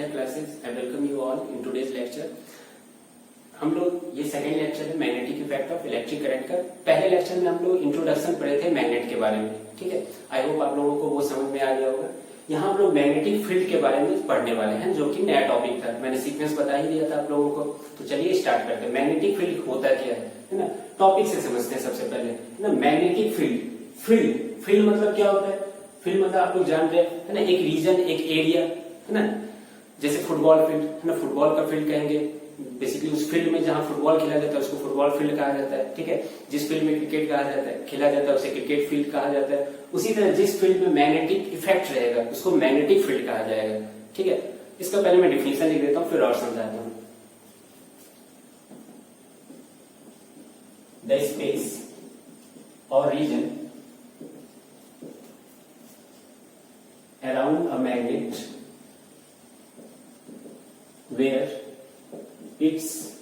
Swadhyaya classes. I welcome you all in today's lecture. हम लोग ये सेकंड लेक्चर है magnetic effect of electric current का। पहले लेक्चर में हम लोग इंट्रोडक्शन पढ़े थे मैग्नेट के बारे में, ठीक है। आई होप आप लोगों को वो समझ में आ गया होगा। यहाँ हम लोग मैग्नेटिक फील्ड के बारे में पढ़ने वाले हैं, जो कि नया टॉपिक था। मैंने सीक्वेंस बता ही दिया था आप लोगों को। तो चलिए स्टार्ट करते हैं। मैग्नेटिक फील्ड होता क्या है ना। टॉपिक से समझते हैं सबसे पहले, है ना। मैग्नेटिक फील्ड, फील्ड मतलब क्या होता है? फील्ड मतलब आप लोग जान रहे हैं, है ना, एक रीजन, एक एरिया, है ना। जैसे फुटबॉल फील्ड, है ना, फुटबॉल का फील्ड कहेंगे। बेसिकली उस फील्ड में जहां फुटबॉल खेला जाता है उसको फुटबॉल फील्ड कहा जाता है, ठीक है। जिस फील्ड में क्रिकेट कहा जाता है, खेला जाता है, उसे क्रिकेट फील्ड कहा जाता है। उसी तरह जिस फील्ड में मैग्नेटिक इफेक्ट रहेगा उसको मैग्नेटिक फील्ड कहा जाएगा, ठीक है। इसका पहले मैं डिफिनेशन लिख देता हूं, फिर और समझाता हूं। द स्पेस और reason around a magnet where its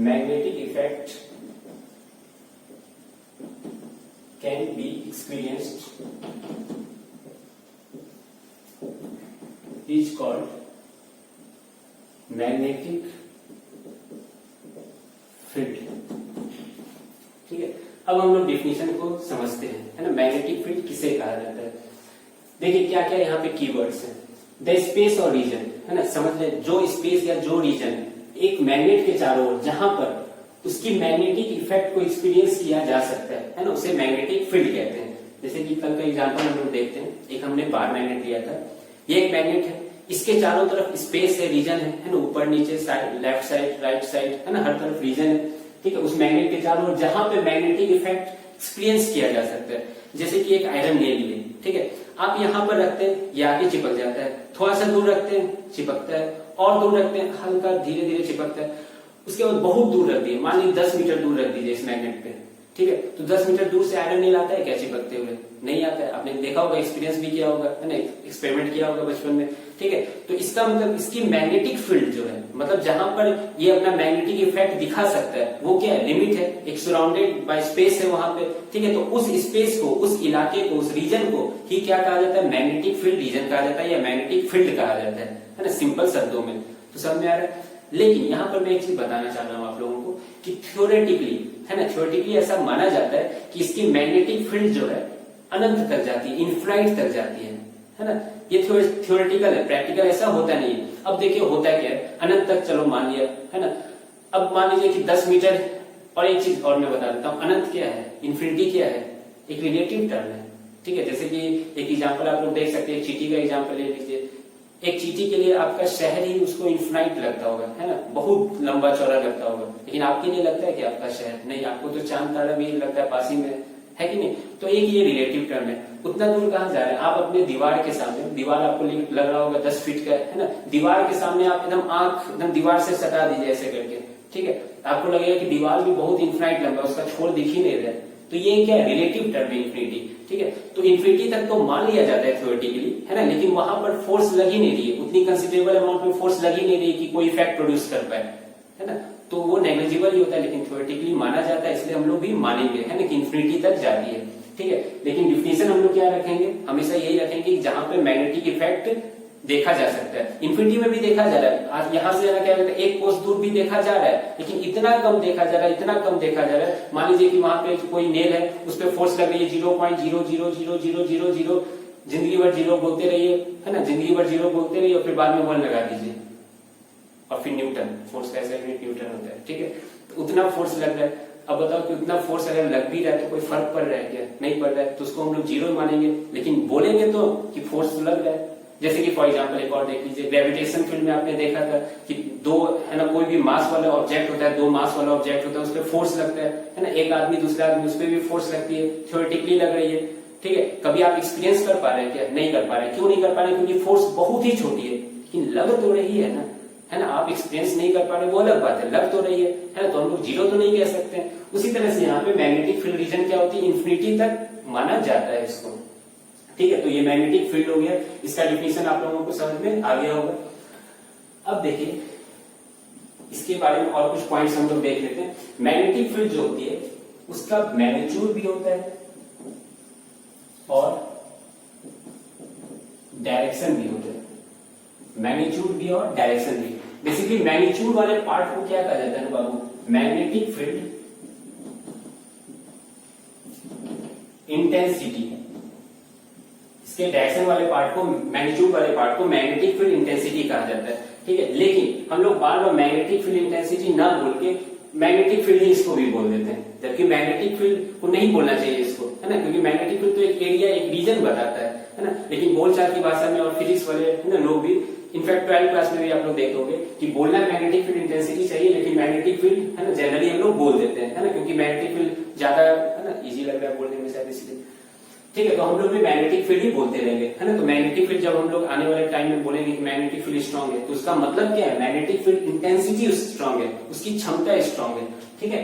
magnetic effect can be experienced is called magnetic field, ठीक है। अब हम लोग डिफिनेशन को समझते हैं, है ना। मैग्नेटिक फील्ड किसे कहा जाता है? देखिए क्या क्या यहाँ पे कीवर्ड्स हैं। द स्पेस और रीजन, है ना। समझ ले, जो स्पेस या जो रीजन एक मैग्नेट के चारों ओर जहां पर उसकी मैग्नेटिक इफेक्ट को एक्सपीरियंस किया जा सकता है ना, उसे मैग्नेटिक फील्ड कहते हैं। जैसे कि कल का एग्जाम्पल हम लोग देखते हैं। एक हमने बार मैग्नेट लिया था। ये एक मैग्नेट है, इसके चारों तरफ स्पेस है, रीजन है ना। ऊपर नीचे side, left side, right side, है ना, हर तरफ रीजन है, ठीक है। उस मैग्नेट के चारों ओर जहां पे मैग्नेटिक इफेक्ट एक्सपीरियंस किया जा सकता है। जैसे कि एक आयरन नेल लिए, ठीक है। आप यहाँ पर रखते हैं, ये आगे चिपक जाता है। थोड़ा सा दूर रखते हैं, चिपकता है। और दूर रखते हैं, हल्का धीरे धीरे चिपकता है। उसके बाद बहुत दूर रख दिए, मान लीजिए 10 मीटर दूर रख दीजिए इस मैग्नेट पे, ठीक है। तो 10 मीटर दूर से आयरन नेल आता है क्या चिपकते हुए? नहीं आता है। आपने देखा होगा, एक्सपीरियंस भी किया होगा, है ना, एक्सपेरिमेंट किया होगा बचपन में, ठीक है। तो इसका मतलब इसकी मैग्नेटिक फील्ड जो है, मतलब जहां पर ये अपना मैग्नेटिक इफेक्ट दिखा सकता है, वो क्या है? लिमिट है, एक सराउंडेड बाय स्पेस है वहां पे, ठीक है। तो उस स्पेस को, उस इलाके को, उस रीजन को ही क्या कहा जाता है? मैग्नेटिक फील्ड रीजन कहा जाता है या मैग्नेटिक फील्ड कहा जाता है ना, सिंपल शब्दों में। तो समझ में आ रहा है। लेकिन यहाँ पर मैं एक चीज बताना चाह रहा हूँ आप लोगों को कि थ्योरेटिकली, है ना, थ्योरेटिकली ऐसा माना जाता है कि इसकी मैग्नेटिक फील्ड जो है अनंत तक जाती है, इनफाइनाइट तक जाती है ना। ये थ्योरेटिकल है, प्रैक्टिकल ऐसा होता नहीं है। अब देखिए होता क्या है, अनंत तक चलो मान लिया, है ना। अब मान लीजिए कि 10 मीटर। और एक चीज और मैं बता देता हूँ, अनंत क्या है, इन्फिनिटी क्या है? एक रिलेटिव टर्म है, ठीक है। जैसे कि एक एग्जाम्पल आप लोग देख सकते हैं, चींटी का एग्जाम्पल ले लीजिए। एक चींटी के लिए आपका शहर ही उसको इन्फिनाइट लगता होगा, है ना, बहुत लंबा चौड़ा लगता होगा। लेकिन आपके लिए लगता है कि आपका शहर नहीं, आपको तो चांद तारा भी लगता है पास ही में, है कि नहीं। तो एक ये रिलेटिव टर्म है। उतना दूर कहाँ जा रहे हैं आप? अपने दीवार के सामने, दीवार आपको लग रहा होगा 10 फीट का, है ना। दीवार के सामने आप एकदम आंख एकदम दीवार से सटा दीजिए ऐसे करके, ठीक है। आपको लगेगा कि दीवार भी बहुत इन्फिनाइट लंबा, उसका छोर दिख ही नहीं रहा है। तो ये क्या है? रिलेटिव टर्म है इन्फिनिटी, ठीक है। तो इन्फिनिटी तक तो मान लिया जाता है थ्योरेटिकली, है ना। लेकिन वहां पर फोर्स लग ही नहीं रही है, उतनी कंसिडरेबल अमाउंट में फोर्स लग ही नहीं रही कि कोई इफेक्ट प्रोड्यूस कर पाए, है ना। तो वो नेग्लिजिबल ही होता है, लेकिन थ्योरेटिकली माना जाता है, इसलिए हम लोग भी मानेंगे, है ना, कि इन्फिनिटी तक जाती है, ठीक है। लेकिन डिफिनेशन हम लोग क्या रखेंगे? हमेशा यही रखेंगे कि जहां पे मैग्नेटिक इफेक्ट देखा जा सकता है। इन्फिनिटी में भी देखा जा रहा है। आज यहां से क्या कहते हैं, एक कोस दूर भी देखा जा रहा है, लेकिन इतना कम देखा जा रहा है, इतना कम देखा जा रहा है। मान लीजिए कि वहां पे कोई नेल है, उस पर फोर्स लग रही है 0.0000000, जिंदगी भर जीरो बोलते रहिए, है ना, जिंदगी भर जीरो बोलते रहिए और फिर बाद में 1 लगा दीजिए और फिर न्यूटन, फोर्स का ऐसा यूनिट न्यूटन होता है, ठीक है। तो उतना फोर्स लग रहा है। अब बताओ कि उतना फोर्स अगर लग भी रहा है तो कोई फर्क पड़ रहा है क्या? नहीं पड़ रहा है। तो उसको हम लोग जीरो मानेंगे, लेकिन बोलेंगे तो कि फोर्स लग रहा है। जैसे कि फॉर एग्जांपल एक और देख लीजिए, ग्रेविटेशन फील्ड में आपने देखा था कि दो, है ना, कोई भी मास वाला ऑब्जेक्ट होता है, दो मास वाला ऑब्जेक्ट होता है, उस पर फोर्स लगता है ना। एक आदमी दूसरा आदमी, उस पर भी फोर्स लगती है, थ्योरेटिकली लग रही है, ठीक है। कभी आप एक्सपीरियंस कर पा रहे हैं क्या? नहीं कर पा रहे हैं। क्यों नहीं कर पा रहे? क्योंकि फोर्स बहुत ही छोटी है, लेकिन लग तो रही है ना, है ना। आप एक्सपीरियंस नहीं कर पा रहे, वो अलग बात है, लग तो रही है ना। तो हम लोग जीरो तो नहीं कह सकते। उसी तरह से यहाँ पे मैग्नेटिक फील्ड रीजन क्या होती है? इन्फिनिटी तक माना जाता है इसको, ठीक है। तो ये मैग्नेटिक फील्ड हो गया, इसका डिफिनेशन आप लोगों को समझ में आ गया होगा। अब देखिए इसके बारे में और कुछ पॉइंट्स हम लोग देख लेते हैं। मैग्नेटिक फील्ड जो होती है उसका मैग्नीट्यूड भी होता है और डायरेक्शन भी होता है। मैग्नीट्यूड भी और डायरेक्शन भी। बेसिकली मैग्नीट्यूड वाले पार्ट को क्या कहा जाता है बाबू, मैग्नेटिक फील्ड इंटेंसिटी। इसके डायरेक्शन वाले पार्ट को, मैग्नीट्यूड वाले पार्ट को मैग्नेटिक फील्ड इंटेंसिटी कहा जाता है, ठीक है। लेकिन हम लोग बार बार मैग्नेटिक फील्ड इंटेंसिटी ना बोल के मैग्नेटिक फील्ड ही इसको भी बोल देते हैं, जबकि मैग्नेटिक फील्ड को नहीं बोलना चाहिए इसको, है ना, क्योंकि मैग्नेटिक फील्ड तो एक एरिया, एक रीजन बताता है ना। लेकिन बोलचाल की भाषा में और फिजिक्स वाले है ना लोग भी, इनफैक्ट 12th क्लास में भी आप लोग देखोगे कि बोलना मैग्नेटिक फील्ड इंटेंसिटी चाहिए, लेकिन मैग्नेटिक फील्ड है ना जनरली हम लोग बोल देते हैं, है ना, क्योंकि मैग्नेटिक फील्ड ज्यादा है ना इजी लग रहा है बोलने में शायद इसलिए, ठीक है। तो हम लोग भी मैग्नेटिक फील्ड ही बोलते रहेंगे, है ना। तो मैग्नेटिक फील्ड जब हम लोग आने वाले टाइम में बोलेंगे कि मैग्नेटिक फील्ड स्ट्रांग है, तो उसका मतलब क्या है, मैग्नेटिक फील्ड इंटेंसिटी स्ट्रांग है, उसकी क्षमता स्ट्रांग है, ठीक है।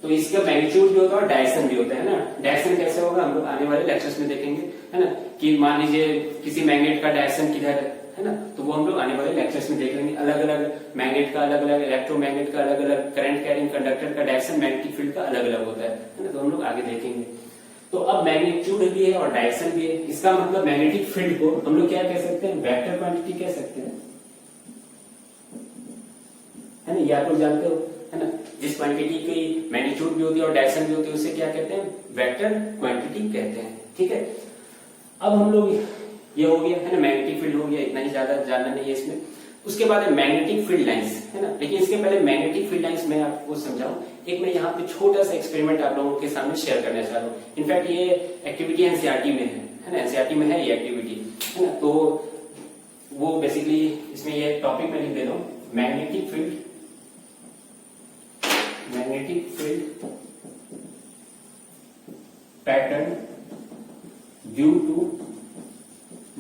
तो इसका मैग्नीट्यूड भी होता है और डायरेक्शन भी होता है ना। डायरेक्शन कैसे होगा हम लोग आने वाले लेक्चर्स में देखेंगे, है ना, कि मान लीजिए किसी मैग्नेट का डायरेक्शन किधर है ना, तो वो हम लोग आने वाले लेक्चर्स में देख लेंगे। अलग अलग मैग्नेट का अलग अलग, इलेक्ट्रोमैग्नेट का अलग अलग, करंट कैरिंग कंडक्टर का डायरेक्शन मैग्नेटिक फील्ड का अलग अलग होता है ना, तो हम लोग आगे देखेंगे। तो अब मैग्नीट्यूड भी है और डायरेक्शन भी है, इसका मतलब मैग्नेटिक फील्ड को हम लोग क्या कह सकते हैं, वेक्टर क्वांटिटी कह सकते हैं, है ना। ये आप लोग जानते हो, है ना, जिस क्वांटिटी की मैग्नीट्यूड भी होती है और डायरेक्शन भी होती है उसे क्या कहते हैं, वेक्टर क्वांटिटी कहते हैं, ठीक है। अब हम लोग ये हो गया, है ना, मैग्नेटिक फील्ड हो गया, इतना ही ज्यादा जानना नहीं है इसमें। उसके बाद है मैग्नेटिक फील्ड लाइंस, है ना। लेकिन इसके पहले मैग्नेटिक फील्ड लाइंस मैं आपको समझाऊं, एक मैं यहाँ पे छोटा सा एक्सपेरिमेंट आप लोगों के सामने शेयर करना चाह रहा हूँ। इनफैक्ट ये एक्टिविटी एनसीईआरटी में है ना, एनसीईआरटी में है ये एक्टिविटी, है ना। तो वो बेसिकली इसमें ये टॉपिक मैं लिख दे रहा हूँ, magnetic field pattern due to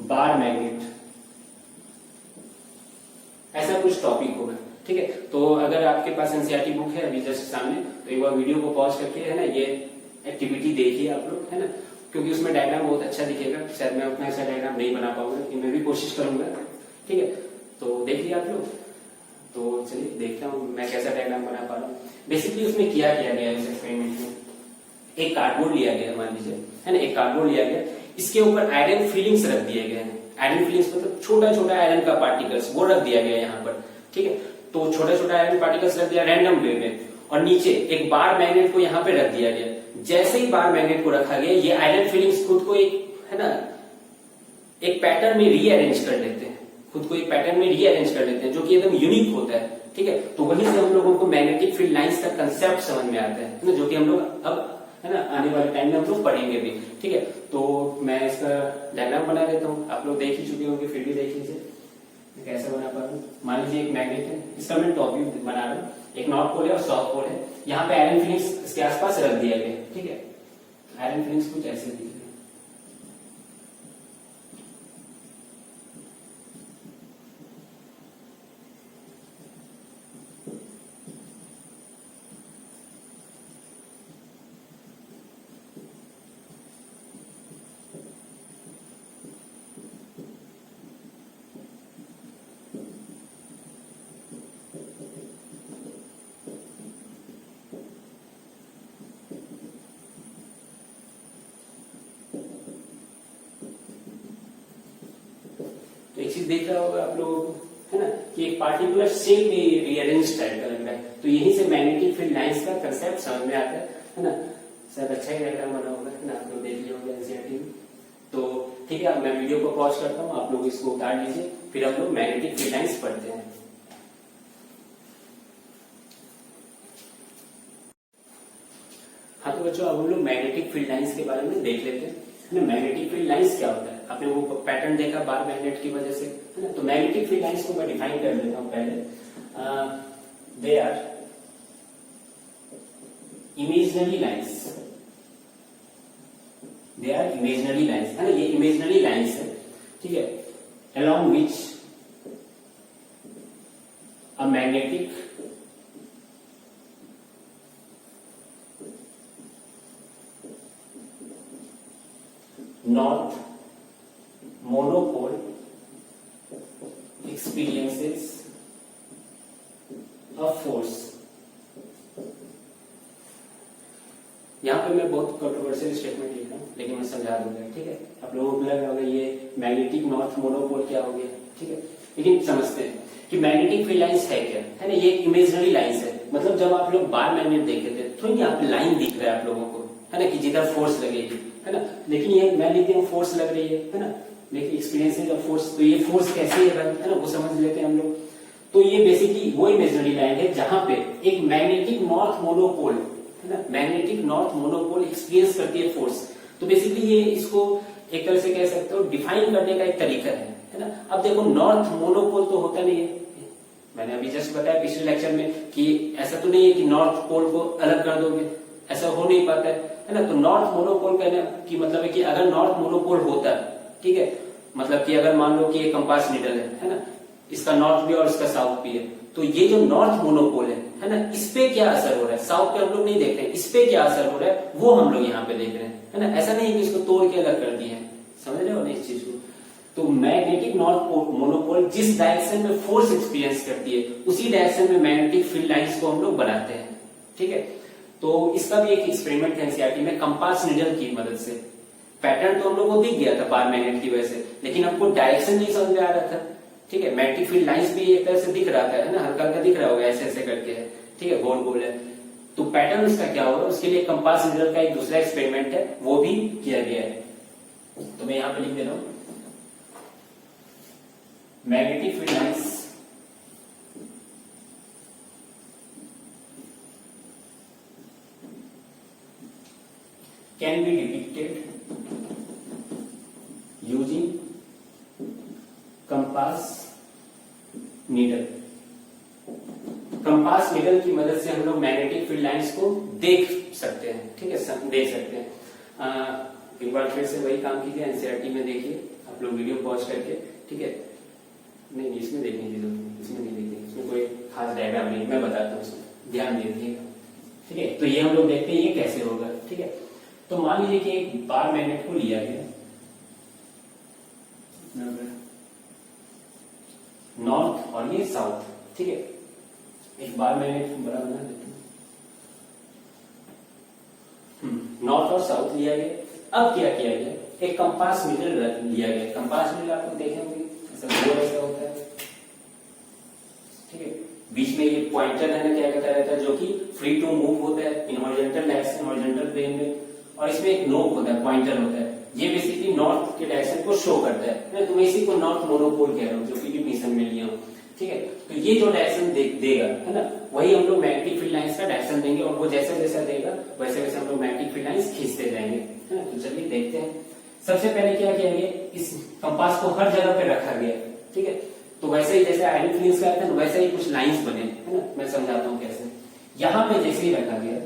bar magnet, ऐसा कुछ टॉपिक होगा, ठीक है। तो अगर आपके पास एनसीईआरटी बुक है अभी जस्ट सामने, तो एक बार वीडियो को पॉज करके है ना ये एक्टिविटी देखिए आप लोग, है ना, क्योंकि उसमें डायग्राम बहुत अच्छा दिखेगा। शायद मैं उतना ऐसा डायग्राम नहीं बना पाऊंगा, लेकिन मैं भी कोशिश करूंगा, ठीक है। तो देखिए आप लोग, तो चलिए देखता हूँ मैं कैसा डायग्राम बना पा रहा हूँ। बेसिकली उसमें क्या किया गया इस एक्सपेरिमेंट में, एक कार्डबोर्ड लिया गया मान लीजिए, है ना, एक कार्डबोर्ड लिया गया, इसके ऊपर आयरन फिलिंग्स रख दिए गए हैं। आयरन फिलिंग्स मतलब छोटा छोटा आयरन का पार्टिकल्स, वो रख दिया गया यहाँ पर, ठीक है। तो छोटा छोटा आयरन पार्टिकल्स रख दिया रैंडम वे में, और नीचे एक बार मैग्नेट को यहाँ पे रख दिया गया। जैसे ही बार मैग्नेट को रखा गया, ये आयरन फिलिंग्स खुद को एक, है ना, एक पैटर्न में रीअरेंज कर लेते हैं, खुद को एक पैटर्न में रीअरेंज कर लेते हैं, जो कि एकदम यूनिक होता है, ठीक है। तो वहीं से हम लोगों को मैग्नेटिक फील्ड लाइंस का कंसेप्ट समझ में आता है, जो कि हम लोग अब, है ना, आने वाले टाइम में हम लोग पढ़ेंगे भी, ठीक है। तो मैं इसका डायग्राम बना देता हूँ, आप लोग देख ही चुके होंगे, फिर भी देख लीजिए कैसे बना पा रहा हूँ। मान लीजिए एक मैग्नेट है, इसका मैं टॉप व्यू बना रहा हूँ, एक नॉर्थ पोल है और साउथ पोल है, यहाँ पे आयरन फिलिंग्स इसके आसपास रख दिया गया, ठीक है। आयरन फिलिंग्स कुछ ऐसे दिख रहे हैं, एक चीज देख रहा होगा आप लोगों को, है ना, कि एक पार्टिकुलर शेप में रीअरेंज टाइप का लग रहा है। तो यहीं से मैग्नेटिक फील्ड लाइंस का कंसेप्ट समझ में आता है ना। शायद अच्छा ही डायग्राम बना होगा, है ना, आप लोग देख लिए होंगे एनसीईआरटी में। तो ठीक है, अब मैं वीडियो को पॉज करता हूँ, आप लोग इसको उतार लीजिए, फिर हम लोग मैग्नेटिक फील्ड लाइंस पढ़ते हैं। हाँ तो बच्चों, अब हम लोग मैग्नेटिक फील्ड लाइंस के बारे में देख लेते हैं, है ना। मैग्नेटिक फील्ड लाइंस क्या होता है, आपने वो पैटर्न देखा बार मैग्नेट की वजह से, है ना। तो मैग्नेटिक फील्ड लाइंस को मैं डिफाइन कर देता हूं पहले। They are imaginary lines, they are imaginary lines, है ना, ये इमेजिनरी लाइंस है, ठीक है, along which a magnetic north monopole experiences a force। यहां पे मैं बहुत कंट्रोवर्शियल स्टेटमेंट लिख रहा हूं, लेकिन मैं समझा दूंगा, ठीक है। आप लोगों को लग रहा होगा ये मैग्नेटिक नॉर्थ मोनोपोल क्या हो गया, ठीक है। लेकिन समझते हैं कि मैग्नेटिक फील्ड लाइंस है क्या, है ना। ये इमेजिनरी लाइंस है, मतलब जब आप लोग बार मैग्नेट देखे थे तो यहाँ पे लाइन दिख रहा है आप लोगों को, है ना, कि जिधर फोर्स लगेगी, है ना। लेकिन ये मैं लिखती हूँ फोर्स लग रही है ना, लेकिन एक्सपीरियंस है जब फोर्स, तो ये फोर्स कैसे है ना, वो समझ लेते हैं हम लोग। तो ये बेसिकली वो इमेजिनरी लाइन है जहां पे एक मैग्नेटिक नॉर्थ मोनोपोल, है ना, मैग्नेटिक नॉर्थ मोनोपोल एक्सपीरियंस करती है फोर्स। तो बेसिकली ये इसको एक तरह से कह सकते हो डिफाइन करने का एक तरीका है ना। अब देखो नॉर्थ मोनोपोल तो होता नहीं है, मैंने अभी जस्ट बताया पिछले लेक्चर में कि ऐसा तो नहीं है कि नॉर्थ पोल को अलग कर दोगे, ऐसा हो नहीं पाता है ना। तो नॉर्थ मोनोपोल कहने की मतलब है कि अगर नॉर्थ मोनोपोल होता, ठीक है, मतलब कि अगर मान लो कि ये कंपास नीडल है ना, इसका नॉर्थ भी और इसका साउथ भी है, तो ये जो नॉर्थ मोनोपोल है ना, इस पे क्या असर हो रहा है, साउथ पे हम लोग नहीं देख रहे हैं, इस पे क्या असर हो रहा है वो हम लोग यहाँ पे देख रहे हैं, है ना। ऐसा नहीं है कि इसको तोड़ के अलग कर दिए, समझ रहे हो ना इस चीज को। तो मैग्नेटिक नॉर्थ मोनोपोल जिस डायरेक्शन में फोर्स एक्सपीरियंस करती है उसी डायरेक्शन में मैग्नेटिक फील्ड लाइंस को हम लोग बनाते हैं, ठीक है। तो इसका भी एक एक्सपेरिमेंट है एनसीईआरटी में कंपास नीडल की मदद से। पैटर्न तो हम लोग को दिख गया था बार मैग्नेट की वजह से, लेकिन हमको डायरेक्शन नहीं समझ में आ रहा था, ठीक है। मैग्नेटिक फील्ड लाइंस भी एक तरह से दिख रहा था, है ना, हल्का हल्का दिख रहा होगा, ऐसे ऐसे करके है, ठीक है, गोल गोल है। तो पैटर्न उसका क्या होगा, उसके लिए कंपास नीडल का एक दूसरा एक्सपेरिमेंट है, वो भी किया गया है। तो मैं यहाँ पे लिख दे रहा हूं magnetic field lines can be depicted using compass needle. Compass needle की मदद से हम लोग मैग्नेटिक फील्ड लाइंस को देख सकते हैं, ठीक है, देख सकते हैं। एक बार फिर से वही काम कीजिए, एनसीईआरटी में देखिए आप लोग वीडियो पॉज करके, ठीक है। नहीं इसमें देखने की जरूरत नहीं, इसमें नहीं देखिए, इसमें कोई खास डायग्राम नहीं, मैं बताता हूँ, इसमें ध्यान दीजिएगा, ठीक है। तो ये हम लोग देखते हैं ये कैसे होगा, ठीक है। तो मान लीजिए कि एक बार मैग्नेट को लिया गया नॉर्थ और ये साउथ, ठीक है। एक बार मैग्नेट बड़ा बना देते हैं, नॉर्थ और साउथ लिया गया। अब क्या किया गया, एक कंपास नीडल लिया गया। कंपास नीडल आपको देखे होंगे ऐसा होता है, ठीक है। बीच में ये पॉइंटर है ना, क्या कहता रहता है, जो कि फ्री टू मूव होता है in horizontal direction, horizontal plane में, और इसमें एक नोक होता है, पॉइंटर होता है। ये बेसिकली नॉर्थ के डायरेक्शन को शो करता है। तो मैं इसी को नॉर्थ मोनोपोल कह रहा हूँ, जो कि डिफिनेशन में लिया हूँ, ठीक है। तो ये जो डायरेक्शन देगा, है ना, वही हम लोग मैग्नेटिक फील्ड लाइंस का डायरेक्शन देंगे, और वो जैसा जैसा देगा वैसे वैसे हम लोग मैग्नेटिक फील्ड लाइंस खींचते जाएंगे, है ना। तो चलिए देखते हैं। सबसे पहले क्या किया गया, इस कंपास को हर जगह पे रखा गया, ठीक है। तो वैसे ही जैसे आयरन फिलिंग्स करते हैं वैसे ही कुछ लाइंस बने, है ना, मैं समझाता हूँ कैसे। यहाँ पे जैसे ही रखा गया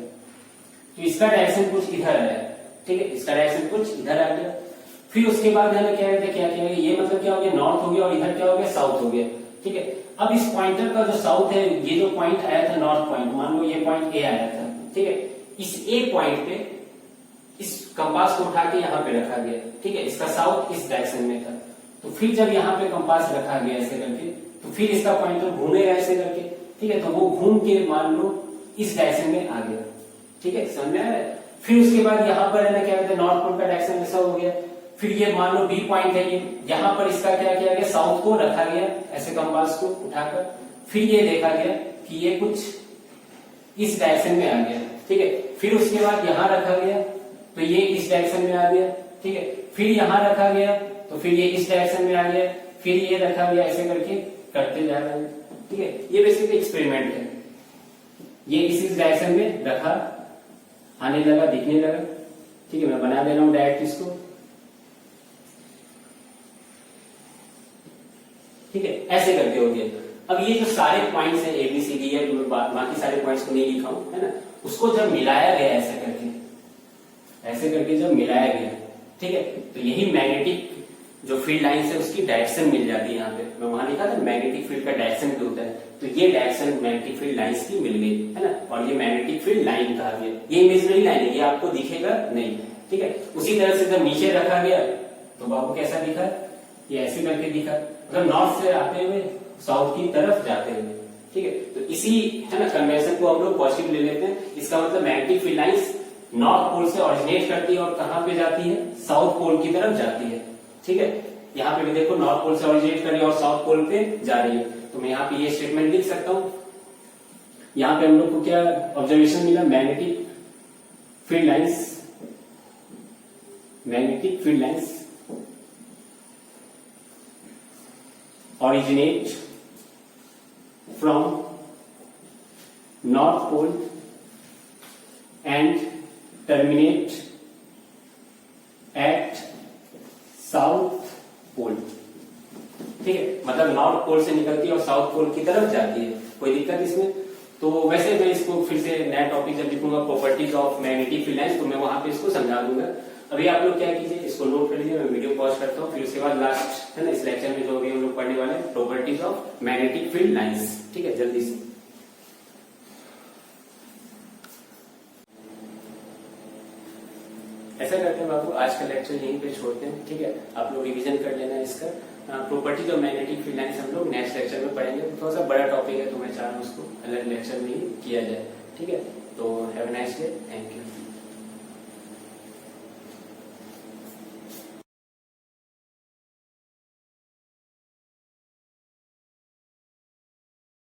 तो इसका डायरेक्शन कुछ इधर आया, ठीक है, इसका डायरेक्शन कुछ इधर आ गया। फिर उसके बाद है ना क्या किया गया, ये मतलब क्या हो गया, नॉर्थ हो गया, और इधर क्या हो गया, साउथ हो गया, ठीक है। अब इस पॉइंटर का जो साउथ है, ये जो पॉइंट आया था नॉर्थ पॉइंट, मान लो ये पॉइंट ए आया था, ठीक है। इस ए पॉइंट पे इस कंपास को उठा के यहाँ पे रखा गया, ठीक है। इसका साउथ इस डायरेक्शन में था, तो फिर जब यहाँ पे कंपास रखा गया ऐसे करके, तो फिर इसका पॉइंटर घूमेगा ऐसे करके, ठीक है। तो वो घूम के मान लो इस डायरेक्शन में आ गया, ठीक है, समझ में आ रहा है। फिर उसके बाद यहाँ पर है ना क्या कहते हैं, नॉर्थ पोल का डायरेक्शन ऐसा हो गया। फिर ये मान लो बी पॉइंट है, ये यहाँ पर इसका क्या किया गया, साउथ को रखा गया ऐसे कंपास को उठाकर। फिर ये देखा गया कि ये कुछ इस डायरेक्शन में आ गया, ठीक है। फिर उसके बाद यहाँ रखा गया तो ये इस डायरेक्शन में आ गया, ठीक है। फिर यहाँ रखा गया तो फिर ये इस डायरेक्शन में आ गया, फिर ये रखा गया, ऐसे करके करते जा रहे हैं, ठीक है। ये बेसिकली एक्सपेरिमेंट है। ये इस डायरेक्शन में रखा, आने लगा, दिखने लगा, ठीक है। मैं बना दे रहा हूं डायरेक्ट इसको, ठीक है, ऐसे करके हो गया। अब ये जो सारे पॉइंट्स हैं एबीसीडी है, बाकी सारे पॉइंट्स को नहीं लिखा हूं, है ना, उसको जब मिलाया गया ऐसे करके जब मिलाया गया, ठीक है, तो यही मैग्नेटिक जो फील्ड लाइंस है उसकी डायरेक्शन मिल जाती है। यहाँ पे मैं वहां लिखा था मैग्नेटिक फील्ड का डायरेक्शन भी होता है, तो ये डायरेक्शन मैग्नेटिक फील्ड लाइंस की मिल गई, है ना। और ये मैग्नेटिक फील्ड लाइन कहा गया। ये इमेजिनरी लाइन है, ये आपको दिखेगा नहीं, ठीक है। उसी तरह से जब नीचे रखा गया तो बाबू कैसा दिखा, ये ऐसे करके दिखा, मतलब नॉर्थ से आते हुए साउथ की तरफ जाते हुए, ठीक है। तो इसी है ना कन्वेंशन को हम लोग पॉजिटिव ले लेते हैं। इसका मतलब magnetic field lines north pole से ऑरिजिनेट करती है और कहां पे जाती है, साउथ पोल की तरफ जाती है, ठीक है। यहाँ पे भी देखो नॉर्थ पोल से ओरिजिनेट कर रही है और साउथ पोल पे जा रही है, तो मैं यहाँ पे ये स्टेटमेंट लिख सकता हूं। यहाँ पे हम लोग को क्या ऑब्जर्वेशन मिला, magnetic field lines originate from north pole and terminate at south pole। ठीक है, मतलब नॉर्थ पोल से निकलती है और साउथ पोल की तरफ जाती है, कोई दिक्कत इसमें? तो वैसे मैं इसको फिर से नया टॉपिक जब लिखूंगा properties of magnetic field lines, तो मैं वहां पे इसको समझा दूंगा। अभी आप लोग क्या कीजिए, इसको नोट कर लीजिए, मैं वीडियो पॉज करता हूँ, फिर उसके बाद लास्ट है ना इस लेक्चर में जो भी हम लोग पढ़ने वाले हैं properties of magnetic field lines. ठीक है, जल्दी से। ऐसा करते हैं बाबू, आज का लेक्चर यहीं पे छोड़ते हैं। ठीक है, आप लोग रिवीजन कर लेना इसका। Properties of magnetic field lines हम लोग नेक्स्ट लेक्चर में पढ़ेंगे। थोड़ा सा बड़ा टॉपिक है, तो मैं चाह रहा हूँ उसको अलग लेक्चर में ही किया जाए। ठीक है, तो have a nice day, thank you.